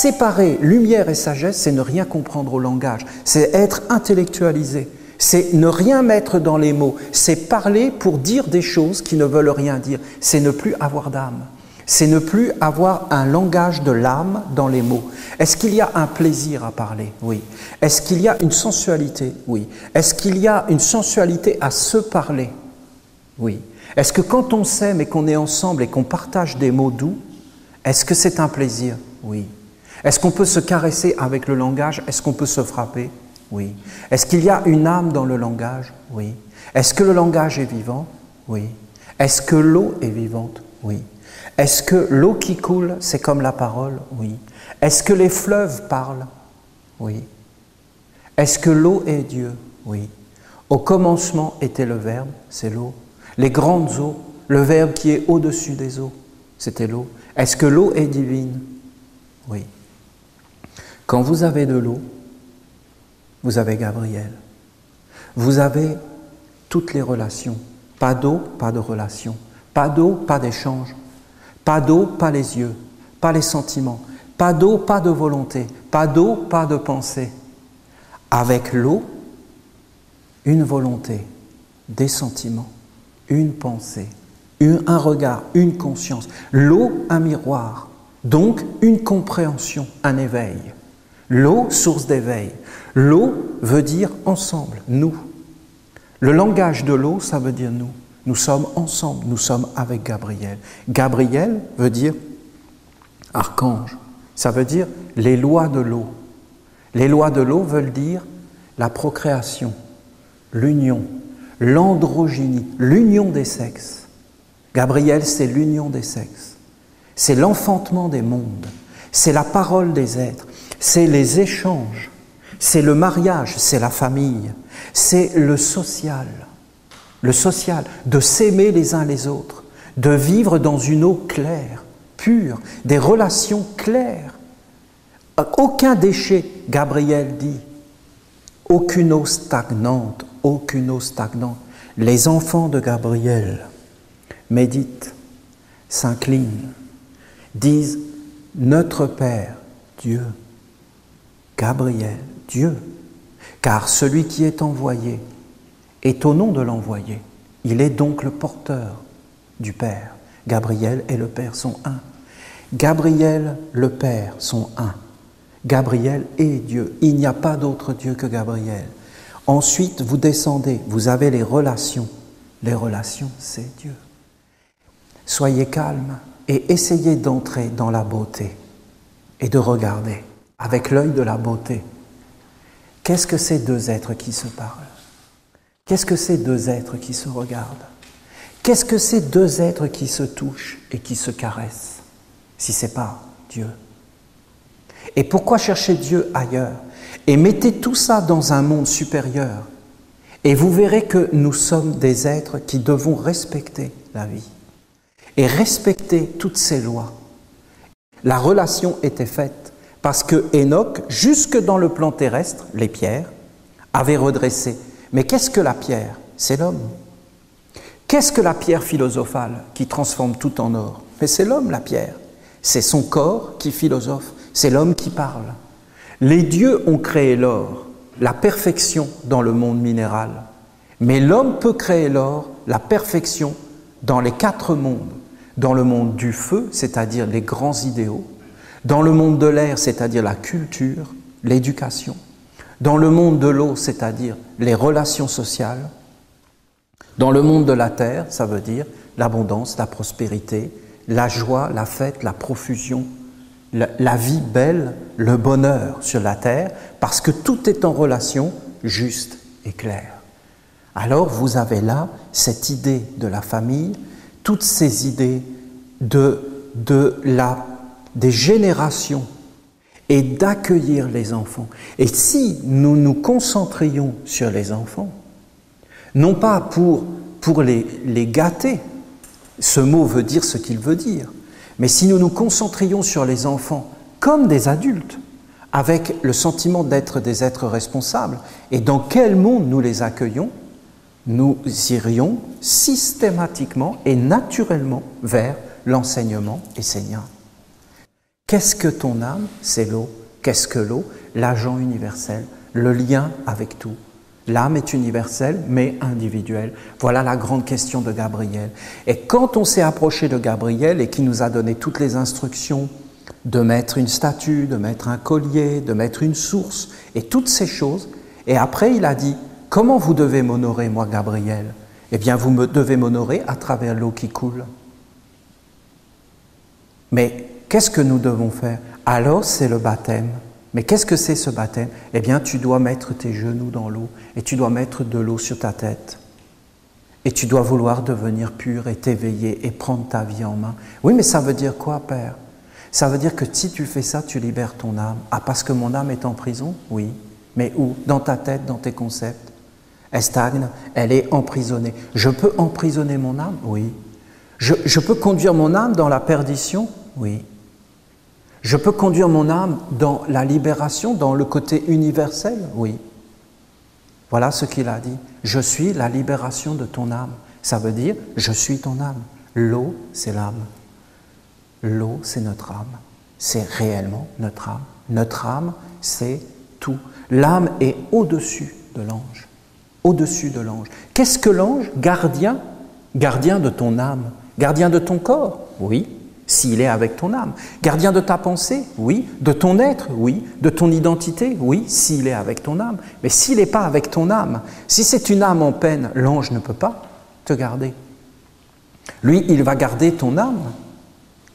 Séparer lumière et sagesse, c'est ne rien comprendre au langage, c'est être intellectualisé, c'est ne rien mettre dans les mots, c'est parler pour dire des choses qui ne veulent rien dire, c'est ne plus avoir d'âme, c'est ne plus avoir un langage de l'âme dans les mots. Est-ce qu'il y a un plaisir à parler? Oui. Est-ce qu'il y a une sensualité? Oui. Est-ce qu'il y a une sensualité à se parler? Oui. Est-ce que quand on s'aime et qu'on est ensemble et qu'on partage des mots doux, est-ce que c'est un plaisir? Oui. Est-ce qu'on peut se caresser avec le langage? Est-ce qu'on peut se frapper? Oui. Est-ce qu'il y a une âme dans le langage? Oui. Est-ce que le langage est vivant? Oui. Est-ce que l'eau est vivante? Oui. Est-ce que l'eau qui coule, c'est comme la parole? Oui. Est-ce que les fleuves parlent? Oui. Est-ce que l'eau est Dieu? Oui. Au commencement était le Verbe, c'est l'eau. Les grandes eaux, le Verbe qui est au-dessus des eaux, c'était l'eau. Est-ce que l'eau est divine? Oui. Quand vous avez de l'eau, vous avez Gabriel. Vous avez toutes les relations. Pas d'eau, pas de relation. Pas d'eau, pas d'échange. Pas d'eau, pas les yeux. Pas les sentiments. Pas d'eau, pas de volonté. Pas d'eau, pas de pensée. Avec l'eau, une volonté, des sentiments, une pensée, un regard, une conscience. L'eau, un miroir. Donc, une compréhension, un éveil. L'eau, source d'éveil. L'eau veut dire ensemble, nous. Le langage de l'eau, ça veut dire nous. Nous sommes ensemble, nous sommes avec Gabriel. Gabriel veut dire archange. Ça veut dire les lois de l'eau. Les lois de l'eau veulent dire la procréation, l'union, l'androgynie, l'union des sexes. Gabriel, c'est l'union des sexes. C'est l'enfantement des mondes. C'est la parole des êtres. C'est les échanges. C'est le mariage, c'est la famille. C'est le social, de s'aimer les uns les autres, de vivre dans une eau claire, pure, des relations claires. Aucun déchet, Gabriel dit, aucune eau stagnante, aucune eau stagnante. Les enfants de Gabriel méditent, s'inclinent, disent « Notre Père, Dieu ». Gabriel, Dieu, car celui qui est envoyé est au nom de l'envoyé. Il est donc le porteur du Père. Gabriel et le Père sont un. Gabriel, le Père sont un. Gabriel est Dieu. Il n'y a pas d'autre Dieu que Gabriel. Ensuite, vous descendez, vous avez les relations. Les relations, c'est Dieu. Soyez calmes et essayez d'entrer dans la beauté et de regarder avec l'œil de la beauté. Qu'est-ce que ces deux êtres qui se parlent? Qu'est-ce que ces deux êtres qui se regardent? Qu'est-ce que ces deux êtres qui se touchent et qui se caressent, si ce n'est pas Dieu? Et pourquoi chercher Dieu ailleurs? Et mettez tout ça dans un monde supérieur, et vous verrez que nous sommes des êtres qui devons respecter la vie, et respecter toutes ces lois. La relation était faite, parce que Enoch, jusque dans le plan terrestre, les pierres, avait redressé. Mais qu'est-ce que la pierre? C'est l'homme. Qu'est-ce que la pierre philosophale qui transforme tout en or? Mais c'est l'homme, la pierre. C'est son corps qui philosophe. C'est l'homme qui parle. Les dieux ont créé l'or, la perfection dans le monde minéral. Mais l'homme peut créer l'or, la perfection dans les quatre mondes. Dans le monde du feu, c'est-à-dire les grands idéaux. Dans le monde de l'air, c'est-à-dire la culture, l'éducation. Dans le monde de l'eau, c'est-à-dire les relations sociales. Dans le monde de la terre, ça veut dire l'abondance, la prospérité, la joie, la fête, la profusion, la vie belle, le bonheur sur la terre, parce que tout est en relation juste et claire. Alors vous avez là cette idée de la famille, toutes ces idées des générations et d'accueillir les enfants. Et si nous nous concentrions sur les enfants, non pas pour les gâter, ce mot veut dire ce qu'il veut dire, mais si nous nous concentrions sur les enfants comme des adultes, avec le sentiment d'être des êtres responsables, et dans quel monde nous les accueillons, nous irions systématiquement et naturellement vers l'enseignement essénien. Qu'est-ce que ton âme? C'est l'eau. Qu'est-ce que l'eau? L'agent universel, le lien avec tout. L'âme est universelle, mais individuelle. Voilà la grande question de Gabriel. Et quand on s'est approché de Gabriel et qui nous a donné toutes les instructions de mettre une statue, de mettre un collier, de mettre une source, et toutes ces choses, et après il a dit, comment vous devez m'honorer, moi Gabriel? Eh bien, vous devez m'honorer à travers l'eau qui coule. Mais qu'est-ce que nous devons faire? Alors, c'est le baptême. Mais qu'est-ce que c'est ce baptême? Eh bien, tu dois mettre tes genoux dans l'eau et tu dois mettre de l'eau sur ta tête. Et tu dois vouloir devenir pur et t'éveiller et prendre ta vie en main. Oui, mais ça veut dire quoi, Père? Ça veut dire que si tu fais ça, tu libères ton âme. Ah, parce que mon âme est en prison? Oui. Mais où? Dans ta tête, dans tes concepts. Elle stagne, elle est emprisonnée. Je peux emprisonner mon âme? Oui. Je peux conduire mon âme dans la perdition? Oui. Je peux conduire mon âme dans la libération, dans le côté universel? Oui. Voilà ce qu'il a dit. Je suis la libération de ton âme. Ça veut dire, je suis ton âme. L'eau, c'est l'âme. L'eau, c'est notre âme. C'est réellement notre âme. Notre âme, c'est tout. L'âme est au-dessus de l'ange. Au-dessus de l'ange. Qu'est-ce que l'ange? Gardien. Gardien de ton âme. Gardien de ton corps? Oui. S'il est avec ton âme. Gardien de ta pensée? Oui. De ton être? Oui. De ton identité? Oui. S'il est avec ton âme. Mais s'il n'est pas avec ton âme, si c'est une âme en peine, l'ange ne peut pas te garder. Lui, il va garder ton âme.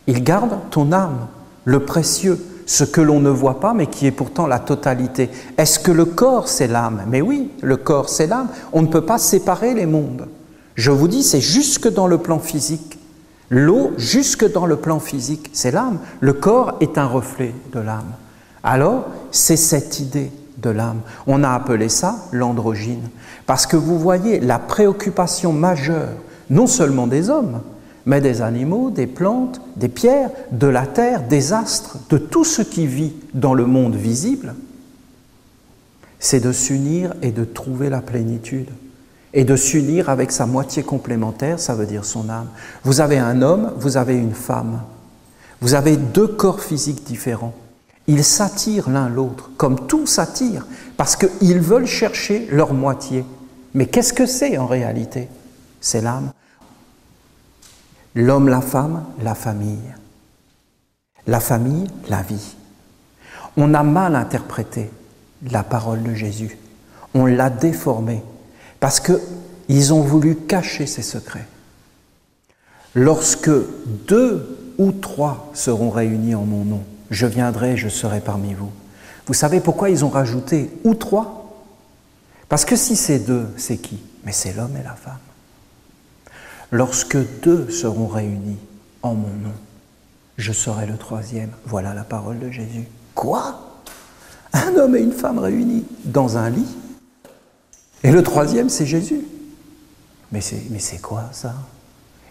Il garde ton âme, le précieux, ce que l'on ne voit pas, mais qui est pourtant la totalité. Est-ce que le corps, c'est l'âme? Mais oui, le corps, c'est l'âme. On ne peut pas séparer les mondes. Je vous dis, c'est jusque dans le plan physique. L'eau, jusque dans le plan physique, c'est l'âme. Le corps est un reflet de l'âme. Alors, c'est cette idée de l'âme. On a appelé ça l'androgyne. Parce que vous voyez, la préoccupation majeure, non seulement des hommes, mais des animaux, des plantes, des pierres, de la terre, des astres, de tout ce qui vit dans le monde visible, c'est de s'unir et de trouver la plénitude. Et de s'unir avec sa moitié complémentaire, ça veut dire son âme. Vous avez un homme, vous avez une femme. Vous avez deux corps physiques différents. Ils s'attirent l'un l'autre, comme tout s'attire, parce qu'ils veulent chercher leur moitié. Mais qu'est-ce que c'est en réalité? C'est l'âme. L'homme, la femme, la famille. La famille, la vie. On a mal interprété la parole de Jésus. On l'a déformée. Parce qu'ils ont voulu cacher ces secrets. Lorsque 2 ou 3 seront réunis en mon nom, je viendrai, je serai parmi vous. Vous savez pourquoi ils ont rajouté « ou 3 » ? Parce que si c'est 2, c'est qui ? Mais c'est l'homme et la femme. Lorsque 2 seront réunis en mon nom, je serai le 3e. Voilà la parole de Jésus. Quoi ? Un homme et une femme réunis dans un lit ? Et le 3e, c'est Jésus. Mais c'est quoi ça?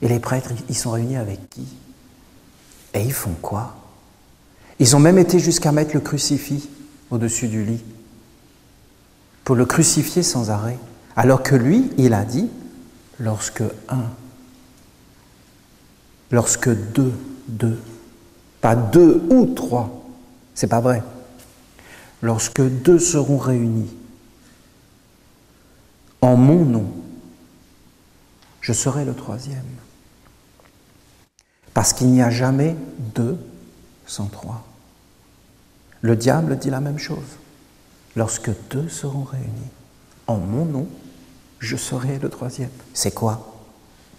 Et les prêtres, ils sont réunis avec qui? Et ils font quoi? Ils ont même été jusqu'à mettre le crucifix au-dessus du lit, pour le crucifier sans arrêt. Alors que lui, il a dit, lorsque 2, pas 2 ou 3, c'est pas vrai. Lorsque 2 seront réunis en mon nom, je serai le 3e. Parce qu'il n'y a jamais 2 sans 3. Le diable dit la même chose. Lorsque 2 seront réunis en mon nom, je serai le 3e. C'est quoi?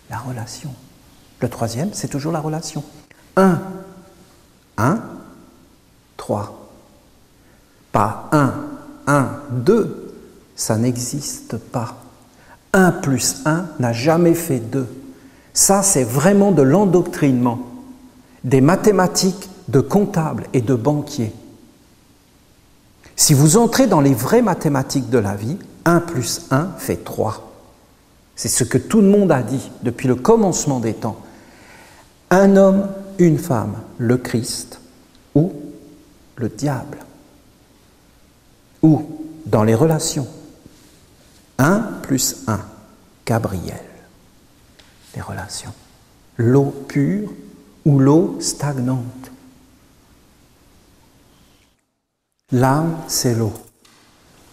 La relation. Le 3e, c'est toujours la relation. 1, 3. Pas 1, 2. Ça n'existe pas. 1 plus 1 n'a jamais fait 2. Ça, c'est vraiment de l'endoctrinement, des mathématiques de comptables et de banquiers. Si vous entrez dans les vraies mathématiques de la vie, 1 plus 1 fait 3. C'est ce que tout le monde a dit depuis le commencement des temps. Un homme, une femme, le Christ ou le diable. Ou dans les relations. 1 plus 1, Gabriel. Les relations. L'eau pure ou l'eau stagnante. L'âme, c'est l'eau.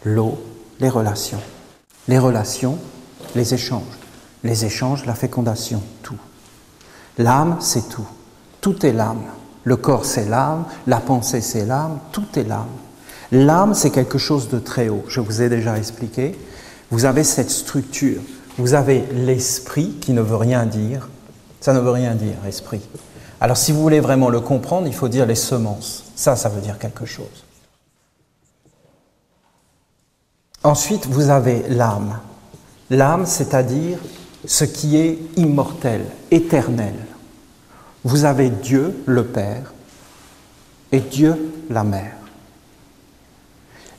L'eau, les relations. Les relations, les échanges. Les échanges, la fécondation, tout. L'âme, c'est tout. Tout est l'âme. Le corps, c'est l'âme. La pensée, c'est l'âme. Tout est l'âme. L'âme, c'est quelque chose de très haut. Je vous ai déjà expliqué. Vous avez cette structure. Vous avez l'esprit qui ne veut rien dire. Ça ne veut rien dire, esprit. Alors, si vous voulez vraiment le comprendre, il faut dire les semences. Ça veut dire quelque chose. Ensuite, vous avez l'âme. L'âme, c'est-à-dire ce qui est immortel, éternel. Vous avez Dieu, le Père, et Dieu, la Mère.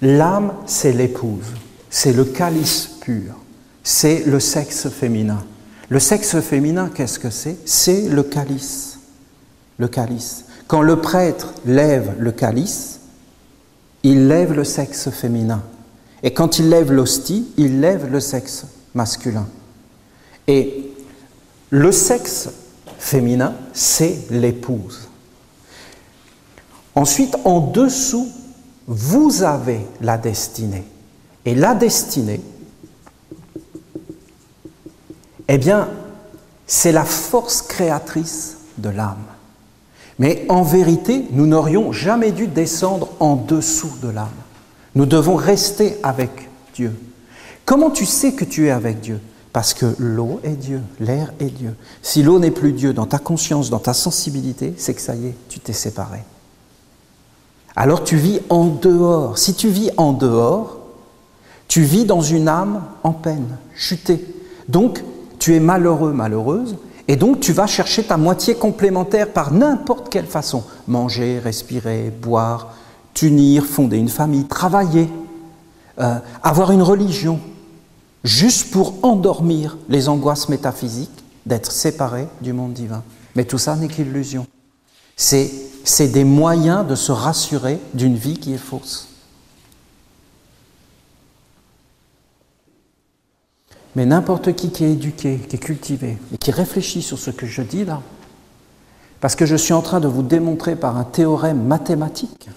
L'âme, c'est l'épouse, c'est le calice pur, c'est le sexe féminin. Le sexe féminin, qu'est-ce que c'est? C'est le calice. Le calice. Quand le prêtre lève le calice, il lève le sexe féminin. Et quand il lève l'hostie, il lève le sexe masculin. Et le sexe féminin, c'est l'épouse. Ensuite, en dessous, vous avez la destinée. Et la destinée, eh bien, c'est la force créatrice de l'âme. Mais en vérité, nous n'aurions jamais dû descendre en dessous de l'âme. Nous devons rester avec Dieu. Comment tu sais que tu es avec Dieu? Parce que l'eau est Dieu, l'air est Dieu. Si l'eau n'est plus Dieu dans ta conscience, dans ta sensibilité, c'est que ça y est, tu t'es séparé. Alors tu vis en dehors. Si tu vis en dehors, tu vis dans une âme en peine, chutée. Donc, tu es malheureux, malheureuse, et donc tu vas chercher ta moitié complémentaire par n'importe quelle façon. Manger, respirer, boire, t'unir, fonder une famille, travailler, avoir une religion, juste pour endormir les angoisses métaphysiques d'être séparé du monde divin. Mais tout ça n'est qu'illusion. C'est des moyens de se rassurer d'une vie qui est fausse. Mais n'importe qui est éduqué, qui est cultivé, et qui réfléchit sur ce que je dis là, parce que je suis en train de vous démontrer par un théorème mathématique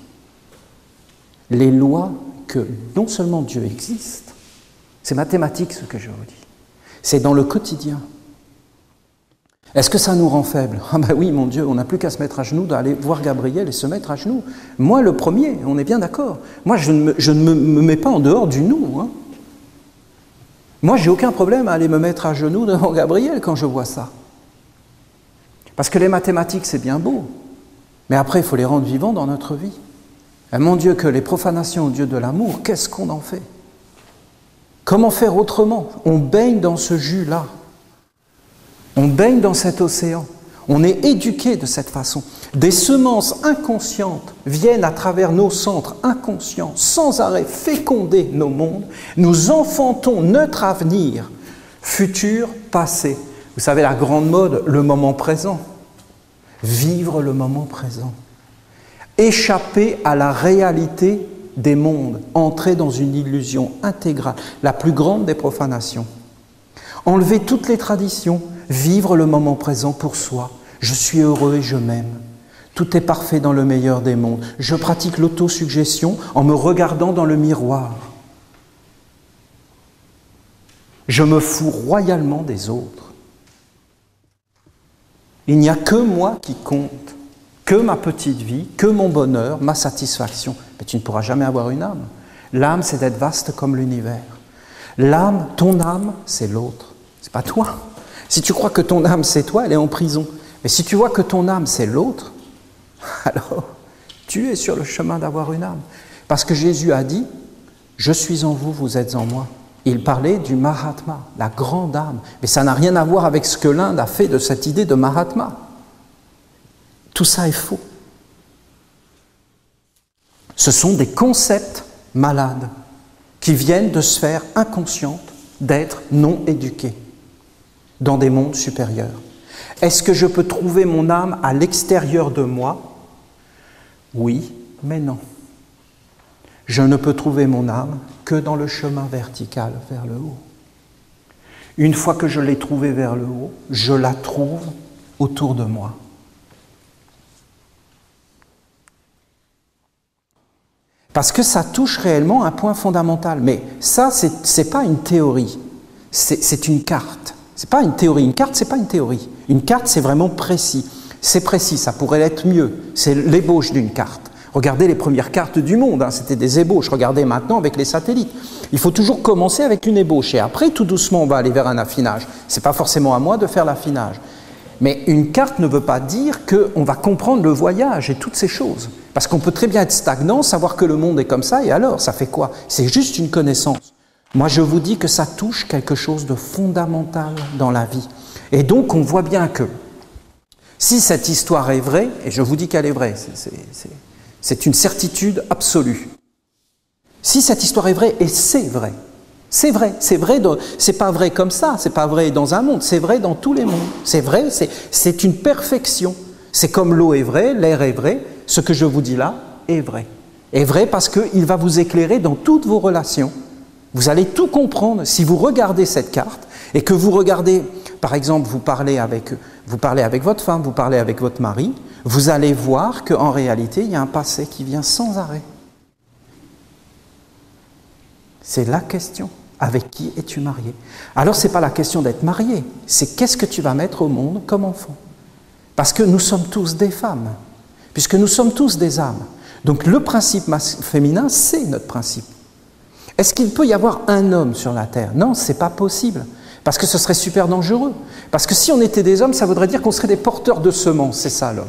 les lois que non seulement Dieu existe, c'est mathématique ce que je vous dis, c'est dans le quotidien. Est-ce que ça nous rend faibles? Ah ben oui, mon Dieu, on n'a plus qu'à se mettre à genoux, d'aller voir Gabriel et se mettre à genoux. Moi, le premier, on est bien d'accord. Moi, je ne me mets pas en dehors du nous. Hein. Moi, j'ai aucun problème à aller me mettre à genoux devant Gabriel quand je vois ça. Parce que les mathématiques, c'est bien beau. Mais après, il faut les rendre vivants dans notre vie. Et mon Dieu, que les profanations au Dieu de l'amour, qu'est-ce qu'on en fait? Comment faire autrement? On baigne dans ce jus-là. On baigne dans cet océan. On est éduqué de cette façon. Des semences inconscientes viennent à travers nos centres inconscients, sans arrêt féconder nos mondes. Nous enfantons notre avenir, futur, passé. Vous savez, la grande mode, le moment présent. Vivre le moment présent. Échapper à la réalité des mondes, entrer dans une illusion intégrale, la plus grande des profanations. Enlever toutes les traditions, vivre le moment présent pour soi. Je suis heureux et je m'aime. Tout est parfait dans le meilleur des mondes. Je pratique l'autosuggestion en me regardant dans le miroir. Je me fous royalement des autres. Il n'y a que moi qui compte, que ma petite vie, que mon bonheur, ma satisfaction. Mais tu ne pourras jamais avoir une âme. L'âme, c'est d'être vaste comme l'univers. L'âme, ton âme, c'est l'autre. C'est pas toi. Si tu crois que ton âme, c'est toi, elle est en prison. Mais si tu vois que ton âme, c'est l'autre, alors tu es sur le chemin d'avoir une âme. Parce que Jésus a dit, « Je suis en vous, vous êtes en moi ». Il parlait du Mahatma, la grande âme. Mais ça n'a rien à voir avec ce que l'Inde a fait de cette idée de Mahatma. Tout ça est faux. Ce sont des concepts malades qui viennent de sphères inconscientes d'êtres non éduqués dans des mondes supérieurs. Est-ce que je peux trouver mon âme à l'extérieur de moi? Oui, mais non. Je ne peux trouver mon âme que dans le chemin vertical vers le haut. Une fois que je l'ai trouvée vers le haut, je la trouve autour de moi. Parce que ça touche réellement un point fondamental. Mais ça, c'est pas une théorie, c'est une carte. C'est pas une théorie. Une carte, c'est pas une théorie. Une carte, c'est vraiment précis. C'est précis, ça pourrait être mieux. C'est l'ébauche d'une carte. Regardez les premières cartes du monde, hein, c'était des ébauches. Regardez maintenant avec les satellites. Il faut toujours commencer avec une ébauche et après, tout doucement, on va aller vers un affinage. Ce n'est pas forcément à moi de faire l'affinage. Mais une carte ne veut pas dire qu'on va comprendre le voyage et toutes ces choses. Parce qu'on peut très bien être stagnant, savoir que le monde est comme ça, et alors, ça fait quoi? C'est juste une connaissance. Moi, je vous dis que ça touche quelque chose de fondamental dans la vie. Et donc, on voit bien que si cette histoire est vraie, et je vous dis qu'elle est vraie, c'est une certitude absolue. Si cette histoire est vraie, et c'est vrai, c'est pas vrai comme ça, c'est pas vrai dans un monde, c'est vrai dans tous les mondes. C'est vrai, c'est une perfection. C'est comme l'eau est vraie, l'air est vrai, ce que je vous dis là est vrai. Est vrai parce qu'il va vous éclairer dans toutes vos relations. Vous allez tout comprendre si vous regardez cette carte et que vous regardez, par exemple, vous parlez avec votre femme, vous parlez avec votre mari, vous allez voir qu'en réalité, il y a un passé qui vient sans arrêt. C'est la question. Avec qui es-tu marié? Alors, ce n'est pas la question d'être marié, c'est qu'est-ce que tu vas mettre au monde comme enfant? Parce que nous sommes tous des femmes, puisque nous sommes tous des âmes. Donc, le principe féminin, c'est notre principe. Est-ce qu'il peut y avoir un homme sur la terre? Non, ce n'est pas possible, parce que ce serait super dangereux. Parce que si on était des hommes, ça voudrait dire qu'on serait des porteurs de semences, c'est ça l'homme.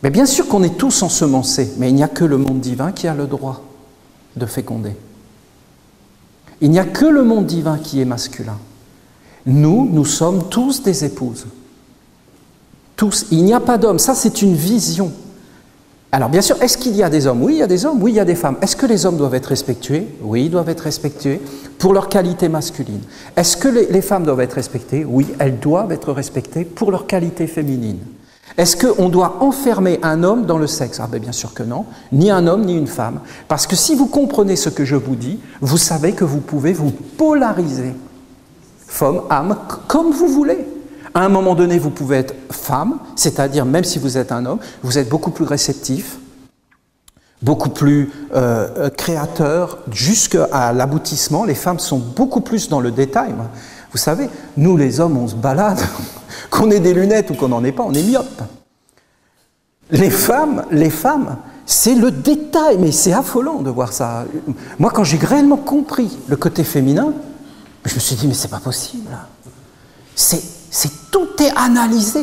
Mais bien sûr qu'on est tous ensemencés, mais il n'y a que le monde divin qui a le droit de féconder. Il n'y a que le monde divin qui est masculin. Nous sommes tous des épouses. Tous. Il n'y a pas d'hommes. Ça, c'est une vision. Alors, bien sûr, est-ce qu'il y a des hommes? Oui, il y a des hommes. Oui, il y a des femmes. Est-ce que les hommes doivent être respectués? Oui, ils doivent être respectués pour leur qualité masculine. Est-ce que les femmes doivent être respectées? Oui, elles doivent être respectées pour leur qualité féminine. Est-ce qu'on doit enfermer un homme dans le sexe? Ah ben bien sûr que non, ni un homme ni une femme. Parce que si vous comprenez ce que je vous dis, vous savez que vous pouvez vous polariser. Femme, âme, comme vous voulez. À un moment donné, vous pouvez être femme, c'est-à-dire même si vous êtes un homme, vous êtes beaucoup plus réceptif, beaucoup plus créateur, jusqu'à l'aboutissement. Les femmes sont beaucoup plus dans le détail. Vous savez, nous les hommes, on se balade, qu'on ait des lunettes ou qu'on n'en ait pas, on est myope. Les femmes, c'est le détail, mais c'est affolant de voir ça. Moi, quand j'ai réellement compris le côté féminin, je me suis dit, mais c'est pas possible. Tout est analysé.